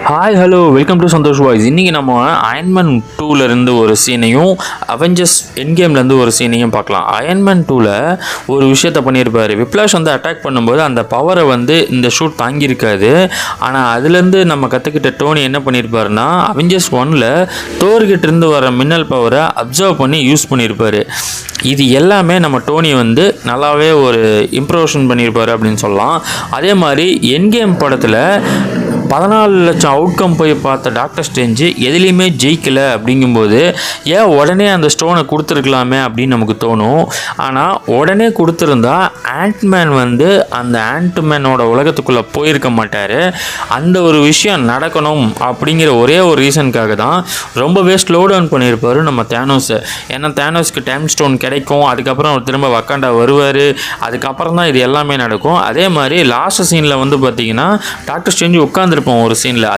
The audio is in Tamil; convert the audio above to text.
Hi hello welcome to Santhosh voice. இன்றைக்கி நம்ம அயன்மேன் 2லேருந்து ஒரு சீனையும் அவெஞ்சர்ஸ் என்கேம்லேருந்து ஒரு சீனையும் பார்க்கலாம். அயன்மேன் 2ல் ஒரு விஷயத்த பண்ணியிருப்பார். விப்ளாஷ் வந்து அட்டாக் பண்ணும்போது அந்த பவரை வந்து இந்த ஷூட் தாங்கியிருக்காது. ஆனால் அதுலேருந்து நம்ம கற்றுக்கிட்ட டோனி என்ன பண்ணியிருப்பாருன்னா, அவெஞ்சர்ஸ் 1ல் தோர்கிட்டேருந்து வர மின்னல் பவரை அப்சர்வ் பண்ணி யூஸ் பண்ணியிருப்பார். இது எல்லாமே நம்ம டோனி வந்து நல்லாவே ஒரு இம்ப்ரூவேஷன் பண்ணியிருப்பார் அப்படின்னு சொல்லலாம். அதே மாதிரி என்கேம் படத்தில் 14 லட்சம் அவுட்கம் போய் பார்த்த டாக்டர் ஸ்ட்ரேஞ்சு எதுலேயுமே ஜெயிக்கலை. அப்படிங்கும்போது ஏன் உடனே அந்த ஸ்டோனை கொடுத்துருக்கலாமே அப்படின்னு நமக்கு தோணும். ஆனால் உடனே கொடுத்துருந்தா ஆண்ட்மேன் வந்து அந்த ஆண்ட்மேனோட உலகத்துக்குள்ளே போயிருக்க மாட்டார். அந்த ஒரு விஷயம் நடக்கணும் அப்படிங்கிற ஒரே ஒரு ரீசனுக்காக தான் ரொம்பவே ஸ்லோ டவுன் பண்ணியிருப்பார் நம்ம தேனோஸை. ஏன்னா தேனோஸ்க்கு டைம் ஸ்டோன் கிடைக்கும், அதுக்கப்புறம் அவர் திரும்ப வக்காண்டா வருவார், அதுக்கப்புறம் தான் இது எல்லாமே நடக்கும். அதே மாதிரி லாஸ்ட் சீனில் வந்து பார்த்திங்கன்னா டாக்டர் ஸ்ட்ரேஞ்சு உட்காந்துருப்போம் ஒரு சீனில்.